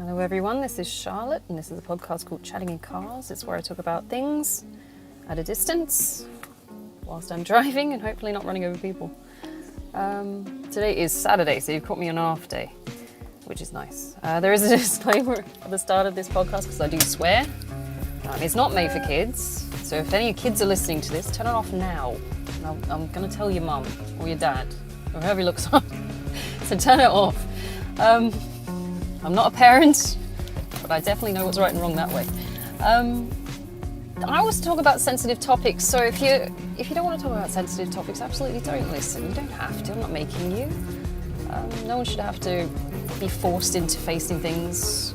Hello everyone, this is Charlotte and this is a podcast called Chatting in Cars. It's where I talk about things at a distance whilst I'm driving and hopefully not running over people. Today is Saturday, so you've caught me on an off day, which is nice. There is a disclaimer at the start of this podcast because I do swear. It's not made for kids, so if any of your kids are listening to this, turn it off now. I'm going to tell your mum or your dad or whoever looks up, so turn it off. I'm not a parent, but I definitely know what's right and wrong that way. I always talk about sensitive topics, so if you don't want to talk about sensitive topics, absolutely don't listen. You don't have to, I'm not making you. No one should have to be forced into facing things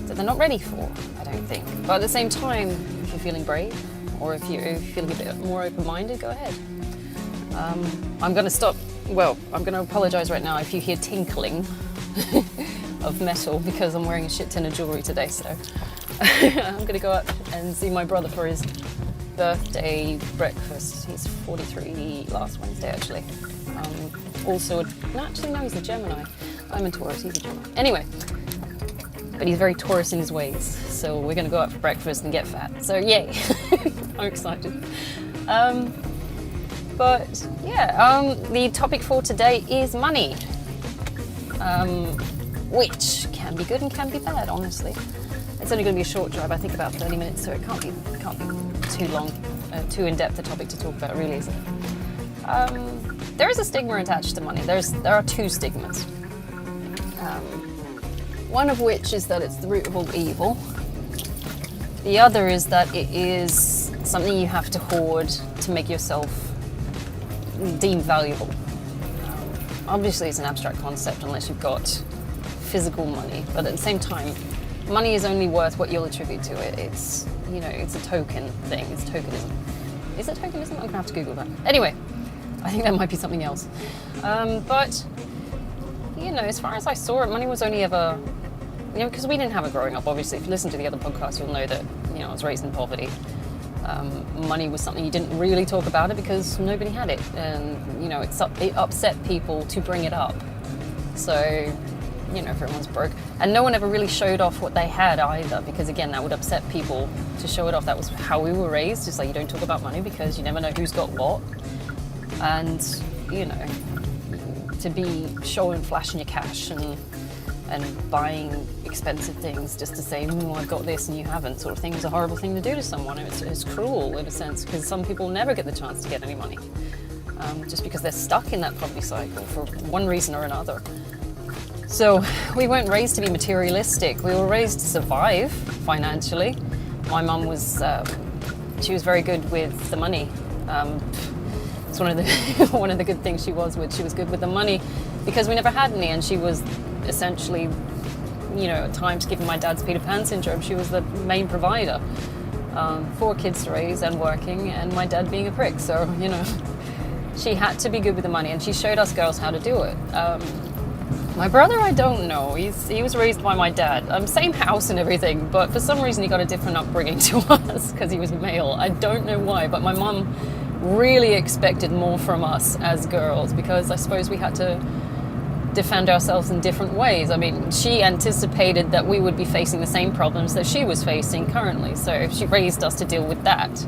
that they're not ready for, I don't think. But at the same time, if you're feeling brave, or if you're feeling a bit more open-minded, go ahead. I'm going to apologise right now if you hear tinkling of metal because I'm wearing a shit ton of jewellery today, so I'm going to go up and see my brother for his birthday breakfast. He's 43 last Wednesday, actually. He's a Gemini. I'm a Taurus, he's a Gemini. Anyway, but he's very Taurus in his ways, so we're going to go out for breakfast and get fat. So yay, I'm excited. The topic for today is money. Which can be good and can be bad, honestly. It's only going to be a short drive, I think about 30 minutes, so it can't be too long, too in-depth a topic to talk about, really, is it? There is a stigma attached to money. There are two stigmas. One of which is that it's the root of all evil. The other is that it is something you have to hoard to make yourself deemed valuable. Obviously, it's an abstract concept unless you've got physical money, but at the same time, money is only worth what you'll attribute to it. It's a token thing. It's tokenism. Is it tokenism? I'm gonna have to Google that. Anyway, I think that might be something else. But as far as I saw it, money was only ever, because we didn't have it growing up. Obviously, if you listen to the other podcasts, you'll know that I was raised in poverty. Money was something you didn't really talk about it because nobody had it, and it upset people to bring it up. So everyone's broke, and no one ever really showed off what they had either, because again, that would upset people to show it off. That was how we were raised. It's like, you don't talk about money because you never know who's got what, and to be showing, flashing your cash and buying expensive things just to say, I've got this and you haven't, sort of thing, is a horrible thing to do to someone. It's cruel in a sense, because some people never get the chance to get any money, just because they're stuck in that poverty cycle for one reason or another. So we weren't raised to be materialistic. We were raised to survive financially. My mum was, she was very good with the money. It's one of the good things she was good with the money, because we never had any, and she was essentially, at times, given my dad's Peter Pan syndrome, she was the main provider. 4 kids to raise and working, and my dad being a prick. So, she had to be good with the money, and she showed us girls how to do it. My brother, I don't know. He was raised by my dad. Same house and everything, but for some reason he got a different upbringing to us because he was male. I don't know why, but my mum really expected more from us as girls, because I suppose we had to defend ourselves in different ways. I mean, she anticipated that we would be facing the same problems that she was facing currently, so she raised us to deal with that.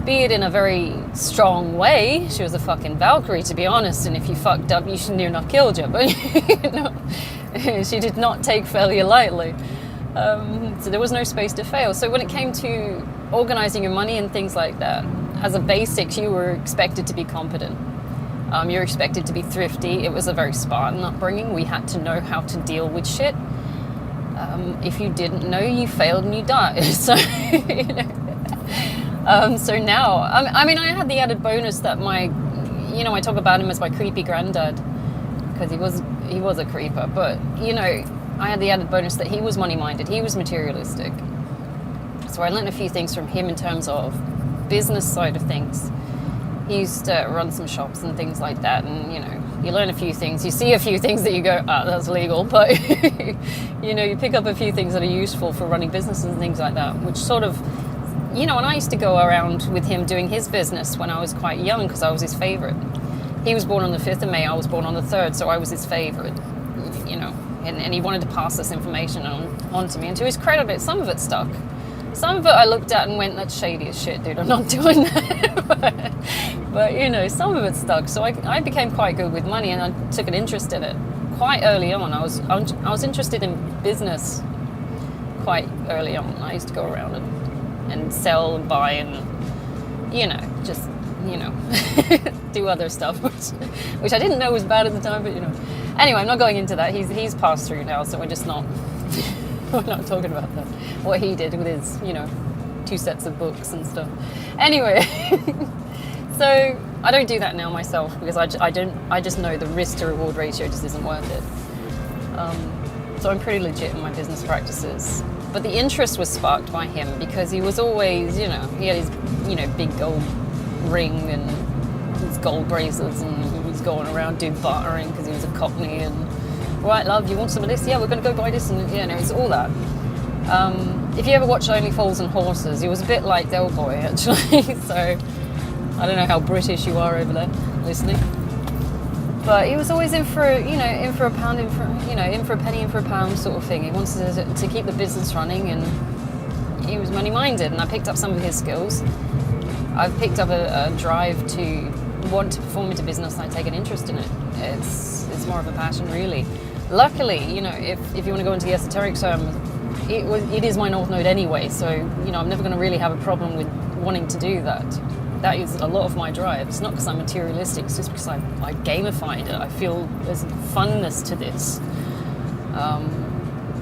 Be it in a very strong way. She was a fucking Valkyrie, to be honest, and if you fucked up, you shouldn't even have killed you, but she did not take failure lightly. So there was no space to fail. So when it came to organizing your money and things like that, as a basics, you were expected to be competent. You're expected to be thrifty. It was a very Spartan upbringing. We had to know how to deal with shit. If you didn't know, you failed and you died. So, so now, I had the added bonus that I talk about him as my creepy granddad, because he was a creeper, but, I had the added bonus that he was money-minded, he was materialistic. So I learned a few things from him in terms of business side of things. He used to run some shops and things like that, and, you learn a few things, you see a few things that you go, that's legal, but, you pick up a few things that are useful for running businesses and things like that, which sort of, and I used to go around with him doing his business when I was quite young, because I was his favourite. He was born on the 5th of May, I was born on the 3rd, so I was his favourite. and he wanted to pass this information on to me. And to his credit, some of it stuck. Some of it I looked at and went, that's shady as shit, dude, I'm not doing that. but you know, some of it stuck. So I became quite good with money, and I took an interest in it quite early on. I was interested in business quite early on. I used to go around and sell and buy and, you know, just, you know, do other stuff, which I didn't know was bad at the time, but you know. Anyway, I'm not going into that. He's passed through now, so we're just not we're not talking about that. What he did with his, you know, 2 sets of books and stuff. Anyway, so I don't do that now myself, because I just know the risk to reward ratio just isn't worth it. So I'm pretty legit in my business practices. But the interest was sparked by him because he was always, you know, he had his, you know, big gold ring and his gold bracelets, and he was going around doing bartering because he was a cockney and, right, love, you want some of this? Yeah, we're going to go buy this, and you know, it's all that. If you ever watch Only Fools and Horses, he was a bit like Del Boy, actually. So I don't know how British you are over there listening, but he was always in for, you know, in for a pound, in for a penny, in for a pound sort of thing. He wanted to keep the business running, and he was money minded. And I picked up some of his skills. I've picked up a drive to want to perform into business, and I take an interest in it. It's more of a passion, really. Luckily, you know, if you want to go into the esoteric term, it is my North Node anyway, so, you know, I'm never going to really have a problem with wanting to do that. That is a lot of my drive. It's not because I'm materialistic, it's just because I gamified it. I feel there's funness to this.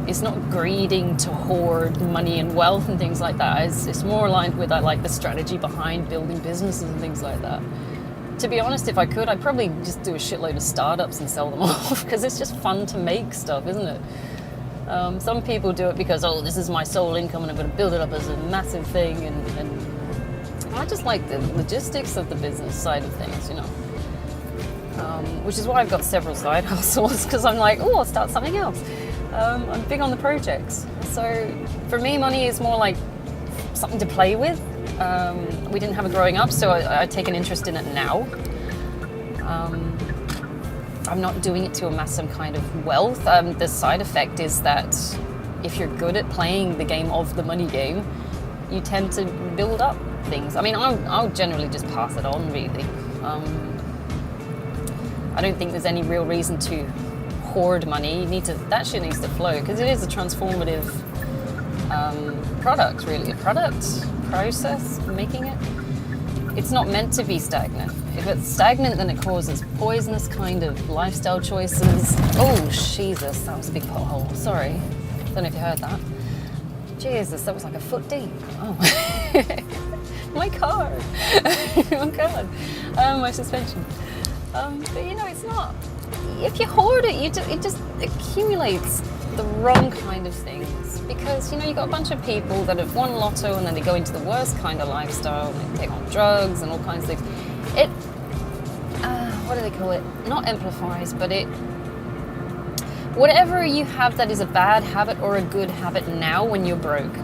It's not greeding to hoard money and wealth and things like that. It's more aligned with, I like the strategy behind building businesses and things like that. To be honest, if I could, I'd probably just do a shitload of startups and sell them off, because it's just fun to make stuff, isn't it? Some people do it because, oh, this is my sole income and I'm going to build it up as a massive thing, and I just like the logistics of the business side of things, you know. Which is why I've got several side hustles, because I'm like, oh, I'll start something else. I'm big on the projects. So for me, money is more like something to play with. We didn't have it growing up, so I take an interest in it now. I'm not doing it to amass some kind of wealth. The side effect is that if you're good at playing the game of the money game, you tend to build up things. I mean, I'll generally just pass it on, really. I don't think there's any real reason to hoard money. That shit needs to flow, because it is a transformative product, really. A product, process, making it. It's not meant to be stagnant. If it's stagnant, then it causes poisonous kind of lifestyle choices. Oh, Jesus, that was a big pothole. Sorry. Don't know if you heard that. Jesus, that was like a foot deep. Oh. My car. Oh, God. My suspension. But, you know, it's not. If you hoard it, it just accumulates the wrong kind of things, because, you know, you've got a bunch of people that have won lotto and then they go into the worst kind of lifestyle and they take on drugs and all kinds of things. It, what do they call it? Not amplifies, but it, whatever you have that is a bad habit or a good habit now when you're broke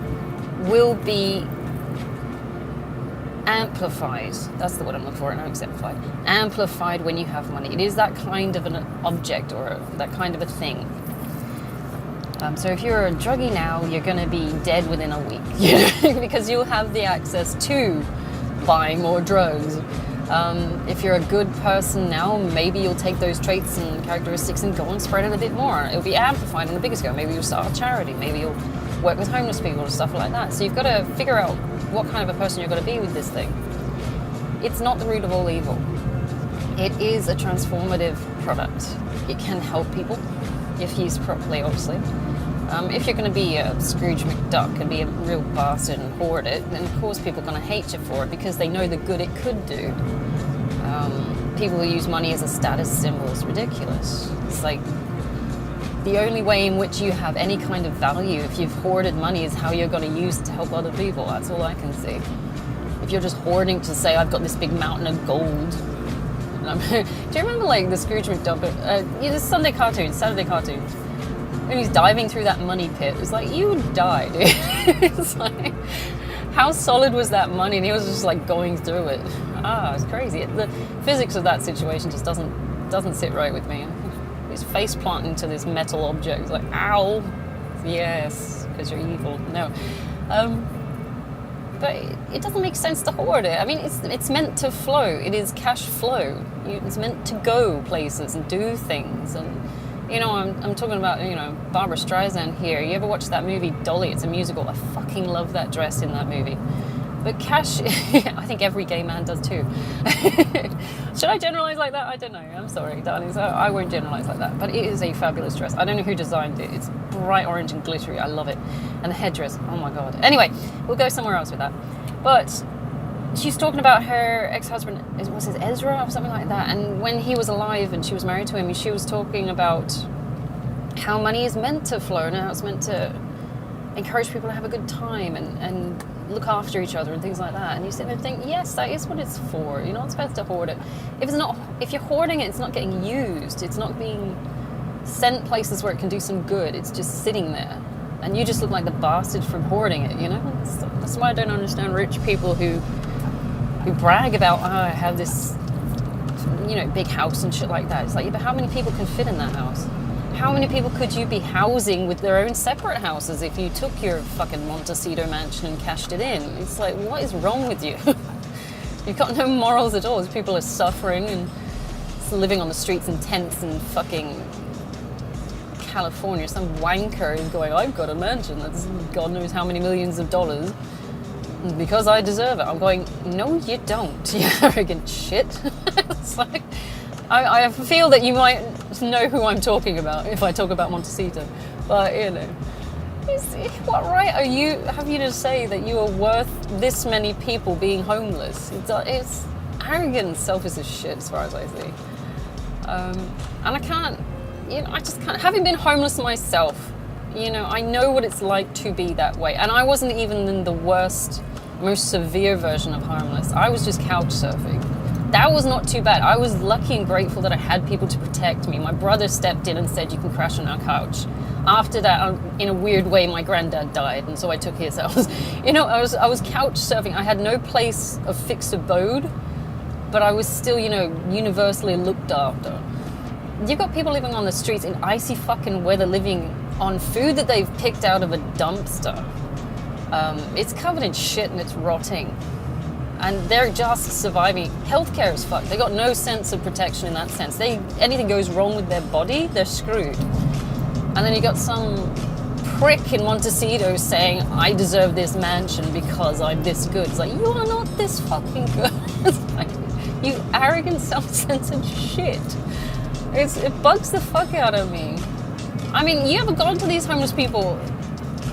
will be amplified. That's the word I'm looking for, not exemplified. Amplified when you have money. It is that kind of an object or that kind of a thing. So if you're a druggie now, you're going to be dead within a week, you know, because you'll have the access to buying more drugs. If you're a good person now, maybe you'll take those traits and characteristics and go and spread it a bit more. It'll be amplified in the bigger scale. Maybe you'll start a charity. Maybe you'll work with homeless people or stuff like that. So you've got to figure out what kind of a person you're going to be with this thing. It's not the root of all evil. It is a transformative product. It can help people if used properly, obviously. If you're going to be a Scrooge McDuck and be a real bastard and hoard it, then of course people are going to hate you for it because they know the good it could do. People who use money as a status symbol is ridiculous. It's like the only way in which you have any kind of value if you've hoarded money is how you're going to use it to help other people. That's all I can see. If you're just hoarding to say, I've got this big mountain of gold. Do you remember like the Scrooge McDuck, the Saturday cartoon? When he's diving through that money pit, it's like, you would die, dude. It's like, how solid was that money? And he was just like going through it. It's crazy. The physics of that situation just doesn't sit right with me. just face plant into this metal object. It's like, ow, yes, because you're evil. No. But it doesn't make sense to hoard it. I mean, it's meant to flow. It is cash flow. It's meant to go places and do things. And, you know, I'm talking about, you know, Barbara Streisand here. You ever watch that movie Dolly? It's a musical. I fucking love that dress in that movie. But cash, I think every gay man does too. Should I generalize like that? I don't know. I'm sorry, darlings. I won't generalize like that. But it is a fabulous dress. I don't know who designed it. It's bright orange and glittery. I love it. And the headdress. Oh my God. Anyway, we'll go somewhere else with that. But she's talking about her ex-husband, was it Ezra or something like that? And when he was alive and she was married to him, she was talking about how money is meant to flow and how it's meant to encourage people to have a good time and look after each other and things like that. And you sit there and think, yes, that is what it's for. You're not supposed to hoard it. If you're hoarding it, it's not getting used. It's not being sent places where it can do some good. It's just sitting there. And you just look like the bastard from hoarding it, you know? That's why I don't understand rich people who brag about, oh, I have this, you know, big house and shit like that. It's like, yeah, but how many people can fit in that house? How many people could you be housing with their own separate houses if you took your fucking Montecito mansion and cashed it in? It's like, what is wrong with you? You've got no morals at all. People are suffering and living on the streets in tents in fucking California. Some wanker is going, I've got a mansion that's God knows how many millions of dollars because I deserve it. I'm going, no, you don't, you arrogant shit. It's like, I feel that you might know who I'm talking about if I talk about Montecito, but you know, what right have you to say that you are worth this many people being homeless? It's arrogant, selfish as shit as far as I see. And I can't, you know, I just can't. Having been homeless myself, you know, I know what it's like to be that way. And I wasn't even in the worst, most severe version of homeless. I was just couch surfing. That was not too bad. I was lucky and grateful that I had people to protect me. My brother stepped in and said, you can crash on our couch. After that, in a weird way, my granddad died, and so I took his house. You know, I was couch surfing. I had no place of fixed abode, but I was still, you know, universally looked after. You've got people living on the streets in icy fucking weather, living on food that they've picked out of a dumpster. It's covered in shit and it's rotting. And they're just surviving. Healthcare is fucked. They got no sense of protection in that sense. Anything goes wrong with their body, they're screwed. And then you got some prick in Montecito saying, I deserve this mansion because I'm this good. It's like, you are not this fucking good. It's like, you arrogant, self-centered shit. It bugs the fuck out of me. I mean, you ever gone to these homeless people?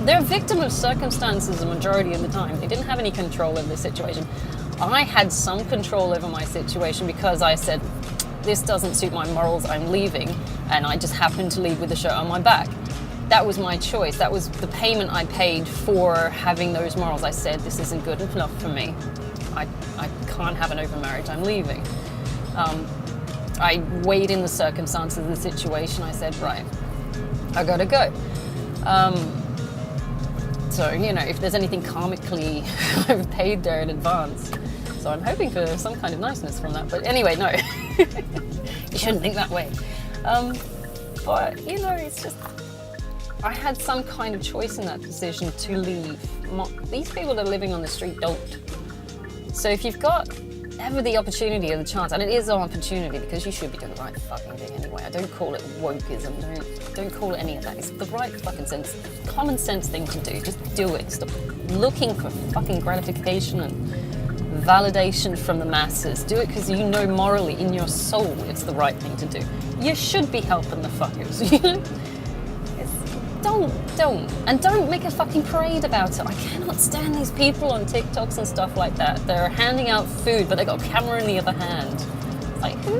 They're a victim of circumstances the majority of the time. They didn't have any control over the situation. I had some control over my situation because I said, this doesn't suit my morals, I'm leaving. And I just happened to leave with the shirt on my back. That was my choice. That was the payment I paid for having those morals. I said, this isn't good enough for me. I can't have an open marriage, I'm leaving. I weighed in the circumstances of the situation. I said, right, I gotta go. So, you know, if there's anything karmically I've paid there in advance. So I'm hoping for some kind of niceness from that. But anyway, no. You shouldn't think that way. But, you know, it's just, I had some kind of choice in that decision to leave. These people that are living on the street don't. So if you've got ever the opportunity or the chance, and it is an opportunity because you should be doing the right fucking thing anyway. I don't call it wokeism, don't call it any of that. It's the right fucking sense, common sense thing to do. Just do it. Stop looking for fucking gratification and validation from the masses. Do it because you know morally in your soul it's the right thing to do. You should be helping the fuckers, you know? Don't. And don't make a fucking parade about it. I cannot stand these people on TikToks and stuff like that. They're handing out food, but they got a camera in the other hand. It's like, who?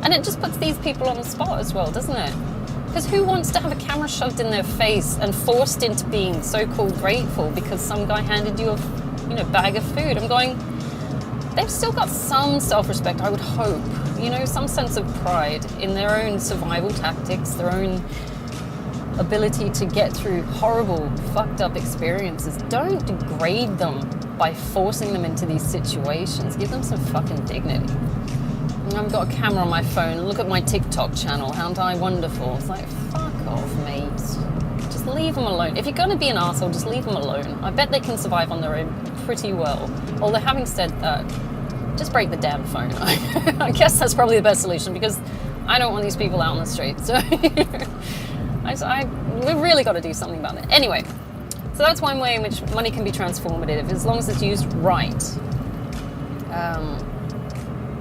And it just puts these people on the spot as well, doesn't it? Because who wants to have a camera shoved in their face and forced into being so-called grateful because some guy handed you a, you know, bag of food? I'm going, they've still got some self-respect, I would hope. You know, some sense of pride in their own survival tactics, their own ability to get through horrible, fucked up experiences. Don't degrade them by forcing them into these situations. Give them some fucking dignity. I've got a camera on my phone. Look at my TikTok channel. Aren't I wonderful? It's like, fuck off, mate. Just leave them alone. If you're going to be an arsehole, just leave them alone. I bet they can survive on their own pretty well. Although having said that, just break the damn phone. I guess that's probably the best solution, because I don't want these people out on the street. So we've really got to do something about it. Anyway, so that's one way in which money can be transformative, as long as it's used right.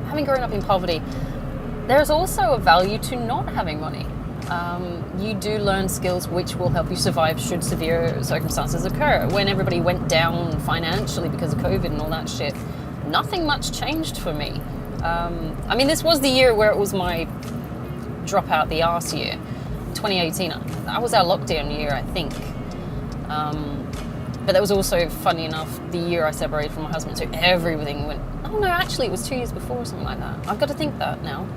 Having grown up in poverty, there's also a value to not having money. You do learn skills which will help you survive should severe circumstances occur. When everybody went down financially because of COVID and all that shit, nothing much changed for me. I mean, this was the year where it was my drop out the arse year, 2018. That was our lockdown year, I think. But that was also, funny enough, the year I separated from my husband, so everything went... Oh no, actually it was 2 years before or something like that. I've got to think that now.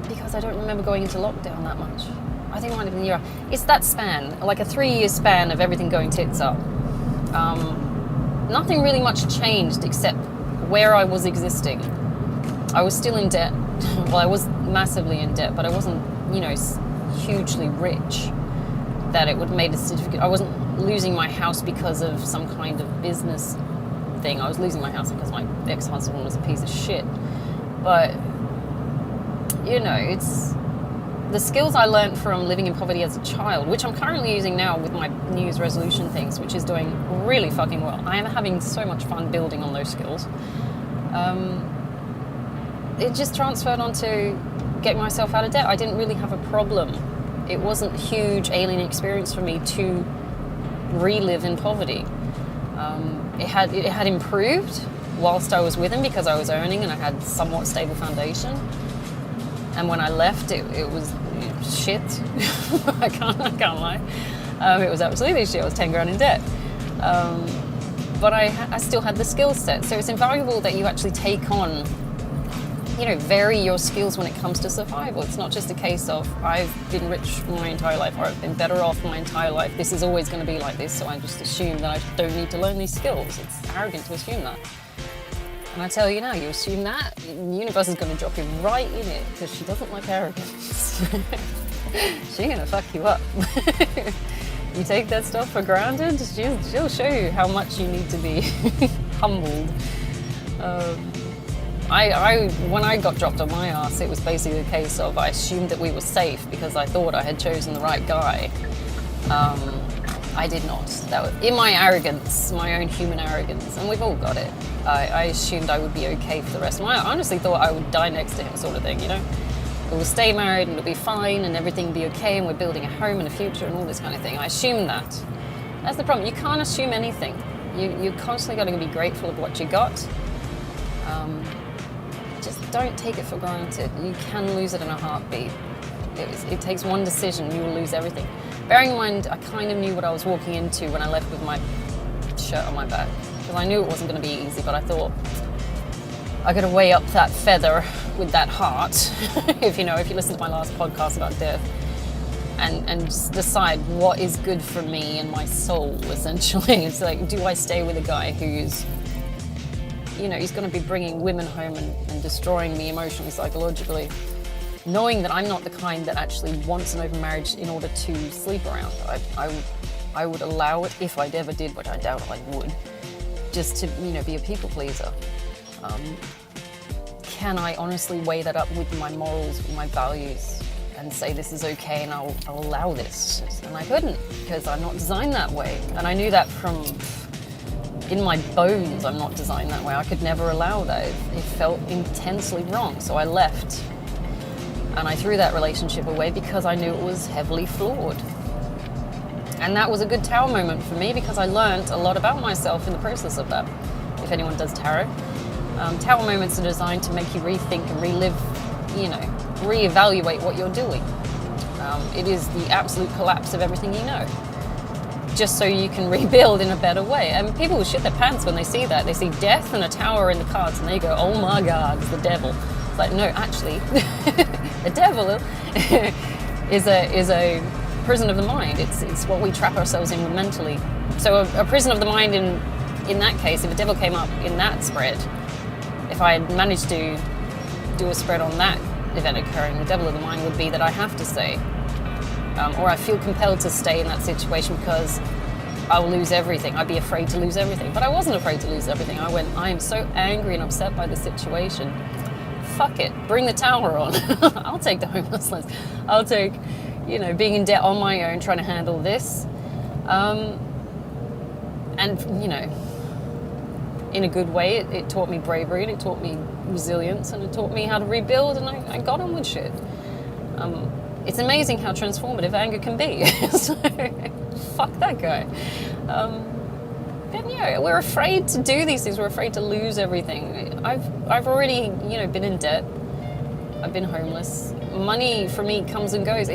Because I don't remember going into lockdown that much. I think it might have been the year. It's that span, like a 3-year span of everything going tits up. Nothing really much changed except where I was existing. I was still in debt. Well, I was massively in debt, but I wasn't, hugely rich that it would made a certificate. I wasn't losing my house because of some kind of business thing. I was losing my house because my ex-husband was a piece of shit. But, it's the skills I learned from living in poverty as a child, which I'm currently using now with my New Year's resolution things, which is doing really fucking well. I am having so much fun building on those skills. It just transferred onto getting myself out of debt. I didn't really have a problem. It wasn't a huge alien experience for me to relive in poverty. It had improved whilst I was with him because I was earning and I had somewhat stable foundation. And when I left, it was shit. I can't lie. It was absolutely shit. I was 10 grand in debt. But I still had the skill set. So it's invaluable that you actually take on, vary your skills when it comes to survival. It's not just a case of, I've been rich my entire life, or I've been better off my entire life. This is always going to be like this, so I just assume that I don't need to learn these skills. It's arrogant to assume that. And I tell you now, you assume that, the universe is going to drop you right in it, because she doesn't like arrogance. She's going to fuck you up. You take that stuff for granted, she'll show you how much you need to be humbled. When I got dropped on my ass, it was basically a case of, I assumed that we were safe because I thought I had chosen the right guy. I did not. That was, in my arrogance, my own human arrogance, and we've all got it. I assumed I would be okay for the rest of my life. I honestly thought I would die next to him, sort of thing, We'll stay married and it'll be fine and everything will be okay and we're building a home and a future and all this kind of thing. I assumed that. That's the problem. You can't assume anything. You're constantly got to be grateful of what you got. Just don't take it for granted. You can lose it in a heartbeat. It takes one decision, you will lose everything. Bearing in mind, I kind of knew what I was walking into when I left with my shirt on my back. Because I knew it wasn't going to be easy, but I thought, I got to weigh up that feather with that heart, if you listen to my last podcast about death, and just decide what is good for me and my soul, essentially. It's like, do I stay with a guy who's, he's going to be bringing women home and destroying me emotionally, psychologically, knowing that I'm not the kind that actually wants an open marriage in order to sleep around. I would allow it if I ever did, which I doubt I would, just to, be a people pleaser. Can I honestly weigh that up with my morals, with my values, and say this is okay and I'll allow this? And I couldn't, because I'm not designed that way. And I knew that from in my bones. I'm not designed that way. I could never allow that. It felt intensely wrong. So I left. And I threw that relationship away because I knew it was heavily flawed. And that was a good tower moment for me because I learned a lot about myself in the process of that. If anyone does tarot. Tower moments are designed to make you rethink and relive, reevaluate what you're doing. It is the absolute collapse of everything you know, just so you can rebuild in a better way. And people will shit their pants when they see that. They see death and a tower in the cards and they go, oh my God, it's the devil. It's like, no, actually, the devil is a prison of the mind. It's what we trap ourselves in mentally. So a prison of the mind in that case, if a devil came up in that spread, if if I had managed to do a spread on that event occurring, the devil of the mind would be that I have to stay. Or I feel compelled to stay in that situation because I will lose everything. I'd be afraid to lose everything. But I wasn't afraid to lose everything. I went, I am so angry and upset by the situation. Fuck it. Bring the tower on. I'll take the homelessness. I'll take, being in debt on my own, trying to handle this. And, in a good way, it taught me bravery and it taught me resilience and it taught me how to rebuild, and I got on with shit. It's amazing how transformative anger can be. So, fuck that guy. But we're afraid to do these things. We're afraid to lose everything. I've already, been in debt. I've been homeless. Money for me comes and goes.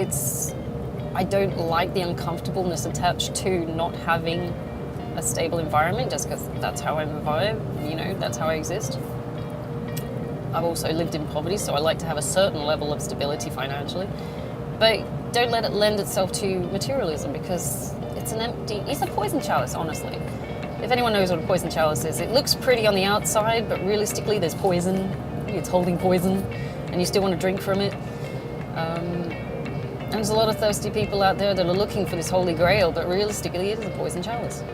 I don't like the uncomfortableness attached to not having a stable environment, just because that's how I survive. That's how I exist. I've also lived in poverty, so I like to have a certain level of stability financially. But don't let it lend itself to materialism, because it's a poison chalice, honestly. If anyone knows what a poison chalice is, it looks pretty on the outside, but realistically there's poison. It's holding poison, and you still want to drink from it. And there's a lot of thirsty people out there that are looking for this holy grail, but realistically it is a poison chalice.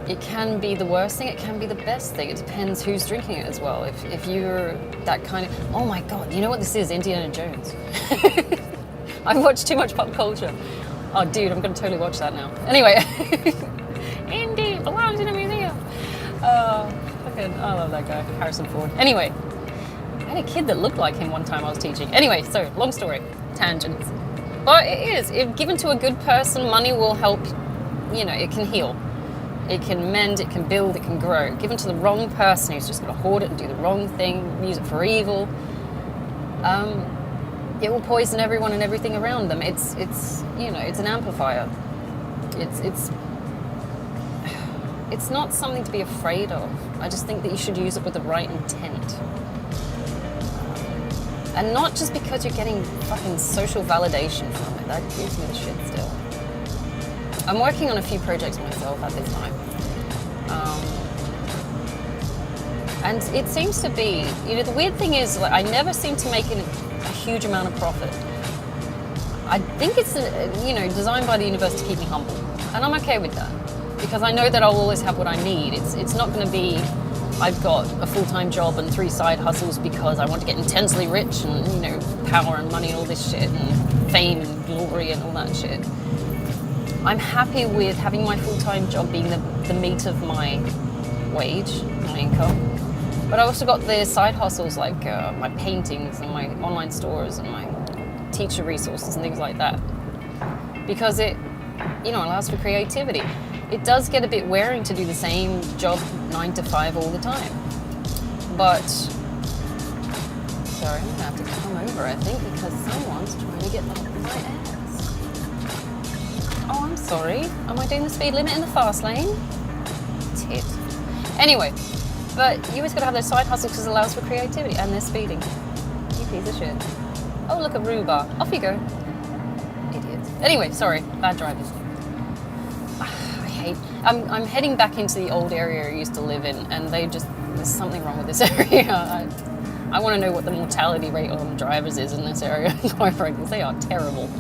It can be the worst thing, it can be the best thing. It depends who's drinking it as well. If you're that kind of, oh my God, you know what this is? Indiana Jones. I've watched too much pop culture. Oh dude, I'm gonna totally watch that now. Anyway, Indy belongs in a museum. I love that guy, Harrison Ford. Anyway, I had a kid that looked like him one time I was teaching. Anyway, so long story, tangents. But it is, if given to a good person, money will help, it can heal. It can mend, it can build, it can grow. Given to the wrong person who's just going to hoard it and do the wrong thing, use it for evil, it will poison everyone and everything around them. It's it's an amplifier. It's not something to be afraid of. I just think that you should use it with the right intent. And not just because you're getting fucking social validation from it. That gives me the shit still. I'm working on a few projects myself at this time. And it seems to be, the weird thing is, I never seem to make a huge amount of profit. I think it's, designed by the universe to keep me humble. And I'm okay with that. Because I know that I'll always have what I need. It's not going to be, I've got a full-time job and 3 side hustles because I want to get intensely rich and, power and money and all this shit and fame and glory and all that shit. I'm happy with having my full-time job being the meat of my wage, my income. But I also got the side hustles like my paintings and my online stores and my teacher resources and things like that. Because it, allows for creativity. It does get a bit wearing to do the same job 9 to 5 all the time. But, sorry, I'm gonna have to come over, I think, because someone's trying to get up my ass. Oh, I'm sorry. Am I doing the speed limit in the fast lane? Tit. Anyway, but you always gotta have those side hustles because it allows for creativity, and they're speeding. You piece of shit. Oh, look at rhubarb. Off you go. Idiots. Anyway, sorry, bad driving. I'm heading back into the old area I used to live in, and there's something wrong with this area. I want to know what the mortality rate on drivers is in this area, quite frankly. They are terrible.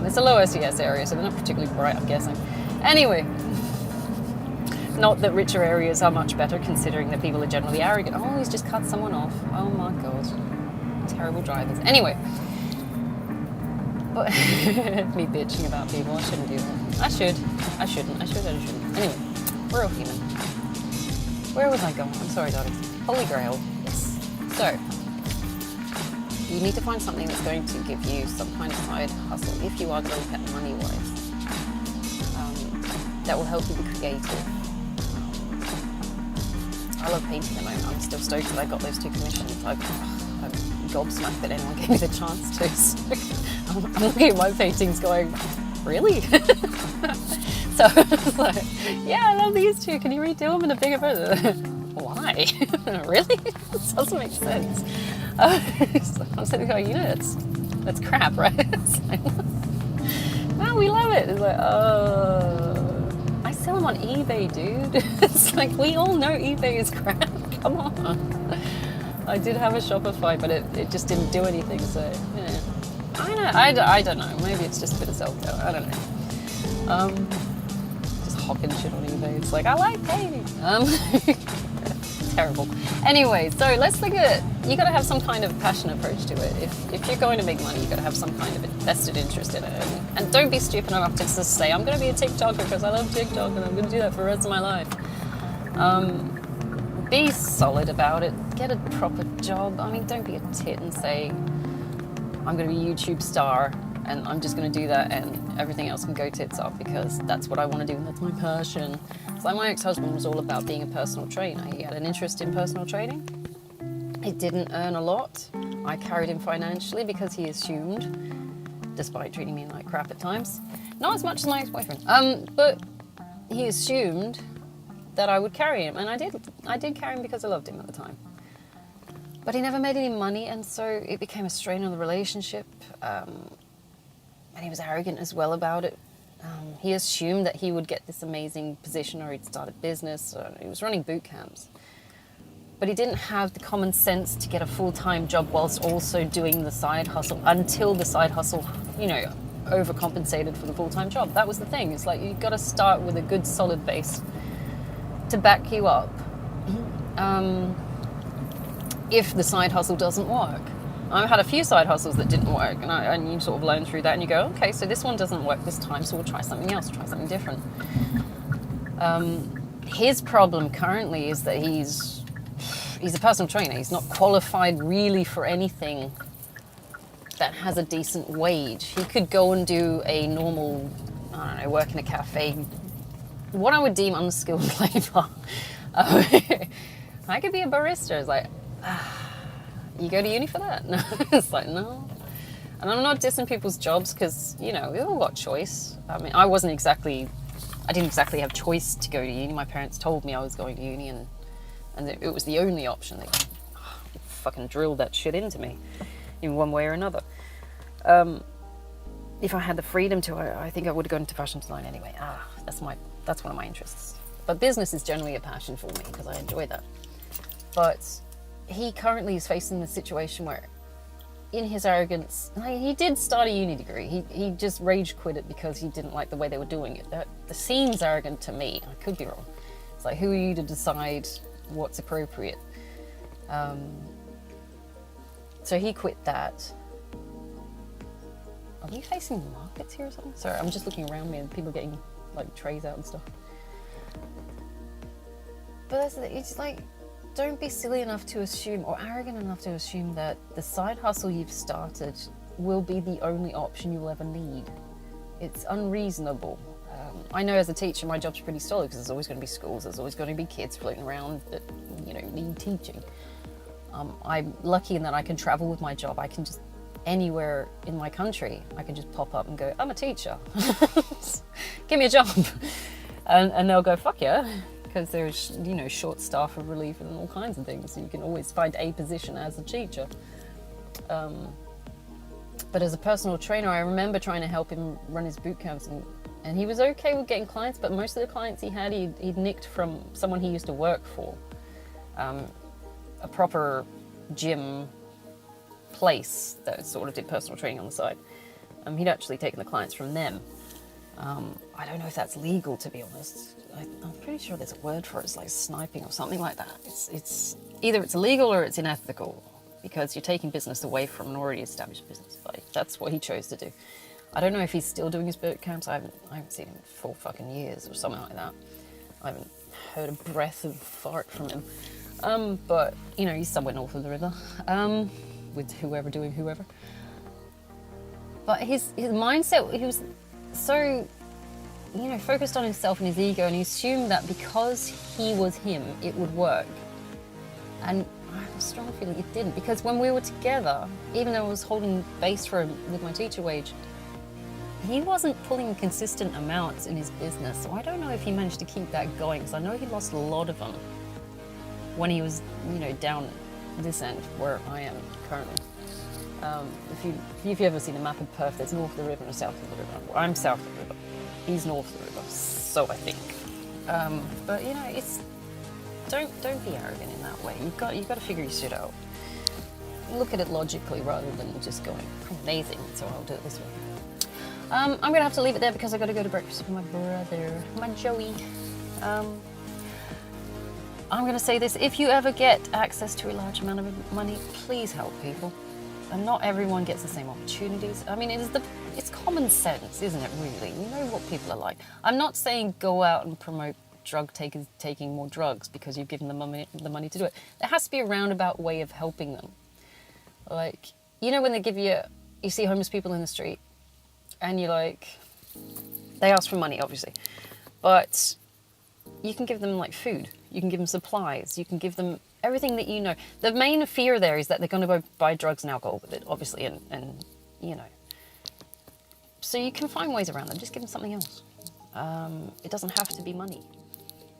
It's a low SES area, so they're not particularly bright, I'm guessing. Anyway, not that richer areas are much better, considering that people are generally arrogant. Oh, he's just cut someone off. Oh my God. Terrible drivers. Anyway. But me bitching about people, I shouldn't do that. I shouldn't. Anyway, we're all human. Where was I going? I'm sorry, darling. Holy Grail. Yes. So, you need to find something that's going to give you some kind of side hustle if you are going to look at money-wise. That will help you be creative. I love painting at the moment. I'm still stoked that I got those 2 commissions. I'm gobsmacked that anyone gave me the chance to. So I'm looking at my paintings going, really? So it's like, yeah, I love these 2. Can you redo them in a bigger version? Why? Really? This doesn't make sense. So I'm sitting there going, that's crap, right? It's like, no, we love it. It's like, I sell them on eBay, dude. It's like, we all know eBay is crap. Come on. I did have a Shopify, but it just didn't do anything. So yeah. I don't know. Maybe it's just a bit of self-doubt. I don't know. Just hawking shit on eBay. It's like, I like painting. Terrible. Anyway, so let's think of it. You got to have some kind of passion approach to it. If you're going to make money, you got to have some kind of vested interest in it. And don't be stupid enough to just say, I'm going to be a TikToker because I love TikTok and I'm going to do that for the rest of my life. Be solid about it. Get a proper job. I mean, don't be a tit and say, I'm going to be a YouTube star and I'm just going to do that and everything else can go tits up because that's what I want to do and that's my passion. It's like my ex-husband was all about being a personal trainer. He had an interest in personal training. He didn't earn a lot. I carried him financially because he assumed, despite treating me like crap at times, not as much as my ex-boyfriend, but he assumed that I would carry him, and I did carry him because I loved him at the time. But he never made any money, and so it became a strain on the relationship, and he was arrogant as well about it. He assumed that he would get this amazing position, or he'd start a business, or he was running boot camps. But he didn't have the common sense to get a full-time job whilst also doing the side hustle until the side hustle, overcompensated for the full-time job. That was the thing. It's like you've got to start with a good solid base to back you up if the side hustle doesn't work. I've had a few side hustles that didn't work, and you sort of learn through that and you go, okay, so this one doesn't work this time, so we'll try something else, try something different. His problem currently is that he's a personal trainer. He's not qualified really for anything that has a decent wage. He could go and do a normal, work in a cafe, what I would deem unskilled labor. I could be a barista. It's like, you go to uni for that? No. It's like, no. And I'm not dissing people's jobs because, we all got choice. I mean, I didn't exactly have choice to go to uni. My parents told me I was going to uni and it was the only option. They fucking drilled that shit into me in one way or another. If I had the freedom to, I think I would have gone into fashion design anyway. That's one of my interests. But business is generally a passion for me because I enjoy that. But he currently is facing the situation where, in his arrogance, he did start a uni degree. He just rage quit it because he didn't like the way they were doing it. That seems arrogant to me. I could be wrong. It's like, who are you to decide what's appropriate? So he quit that. Are we facing markets here or something? Sorry, I'm just looking around me and people getting trays out and stuff. But it's like, don't be silly enough to assume, or arrogant enough to assume, that the side hustle you've started will be the only option you'll ever need. It's unreasonable. I know as a teacher my job's pretty solid because there's always going to be schools, there's always going to be kids floating around that need teaching. I'm lucky in that I can travel with my job. I can just, anywhere in my country, I can just pop up and go, I'm a teacher. Give me a job. And they'll go, fuck yeah. Because there's, short staff of relief and all kinds of things. So you can always find a position as a teacher. But as a personal trainer, I remember trying to help him run his boot camps, and he was okay with getting clients, but most of the clients he had, he'd nicked from someone he used to work for. A proper gym place that sort of did personal training on the side. He'd actually taken the clients from them. I don't know if that's legal, to be honest. I'm pretty sure there's a word for it. It's like sniping or something like that. It's either it's illegal or it's unethical because you're taking business away from an already established business. But that's what he chose to do. I don't know if he's still doing his boot camps. I haven't seen him in 4 fucking years or something like that. I haven't heard a breath of fart from him. But he's somewhere north of the river with whoever doing whoever. But his mindset, he was so focused on himself and his ego, and he assumed that because he was him, it would work. And I have a strong feeling it didn't, because when we were together, even though I was holding base for him with my teacher wage, he wasn't pulling consistent amounts in his business. So I don't know if he managed to keep that going, because I know he lost a lot of them when he was, down this end where I am currently. If you've ever seen a map of Perth, there's north of the river and south of the river. Well, I'm south of the river. He's north of the river, so I think. But don't be arrogant in that way. You've got to figure your shit out. Look at it logically rather than just going, amazing, so I'll do it this way. I'm going to have to leave it there because I've got to go to breakfast with my brother, my Joey. I'm going to say this, if you ever get access to a large amount of money, please help people. And not everyone gets the same opportunities. I mean, it's common sense, isn't it, really? You know what people are like. I'm not saying go out and promote drug takers taking more drugs because you've given them the money to do it. There has to be a roundabout way of helping them. Like, you know when they give you see homeless people in the street, and you're like, they ask for money, obviously, but you can give them like food, you can give them supplies, you can give them everything that you know. The main fear there is that they're going to go buy drugs and alcohol with it, obviously, and you know. So you can find ways around them, just give them something else. It doesn't have to be money.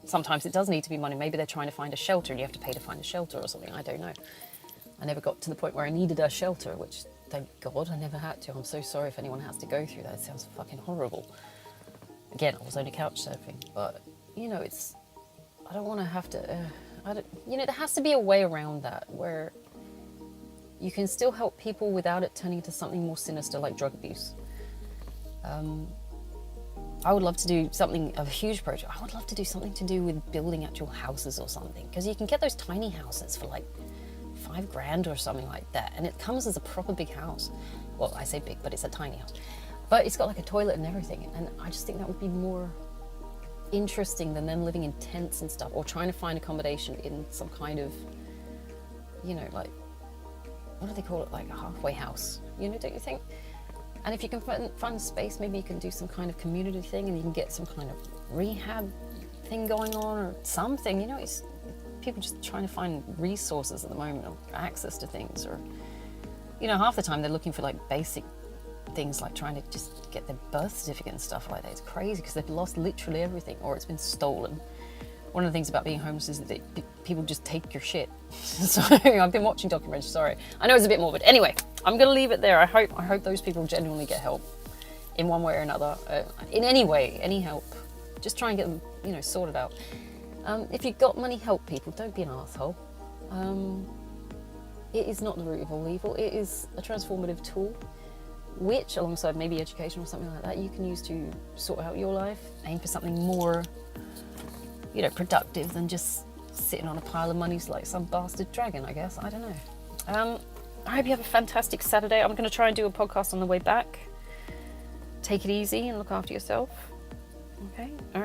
Sometimes it does need to be money. Maybe they're trying to find a shelter and you have to pay to find a shelter or something, I don't know. I never got to the point where I needed a shelter, which thank God I never had to. I'm so sorry if anyone has to go through that. It sounds fucking horrible. Again, I was only couch surfing, but you know, I don't want to have to, you know, there has to be a way around that where you can still help people without it turning into something more sinister like drug abuse. I would love to do something, a huge project. I would love to do something to do with building actual houses or something, because you can get those tiny houses for like $5,000 or something like that, and it comes as a proper big house. Well, I say big, but it's a tiny house, but it's got like a toilet and everything, and I just think that would be more interesting than them living in tents and stuff, or trying to find accommodation in some kind of, you know, like, what do they call it, like a halfway house, you know, don't you think? And if you can find space, maybe you can do some kind of community thing, and you can get some kind of rehab thing going on or something, you know. It's people just trying to find resources at the moment, or access to things, or, you know, half the time they're looking for like basic things, like trying to just get their birth certificate and stuff like that. It's crazy because they've lost literally everything, or it's been stolen. One of the things about being homeless is that people just take your shit. So I've been watching documentaries, sorry. I know it's a bit morbid. Anyway, I'm gonna leave it there. I hope those people genuinely get help in one way or another. In any way, any help. Just try and get them, you know, sorted out. If you've got money, help people. Don't be an arsehole. It is not the root of all evil. It is a transformative tool, which, alongside maybe education or something like that, you can use to sort out your life, aim for something more, you know, productive than just sitting on a pile of money like some bastard dragon, I guess. I don't know. I hope you have a fantastic Saturday. I'm going to try and do a podcast on the way back. Take it easy and look after yourself. Okay? All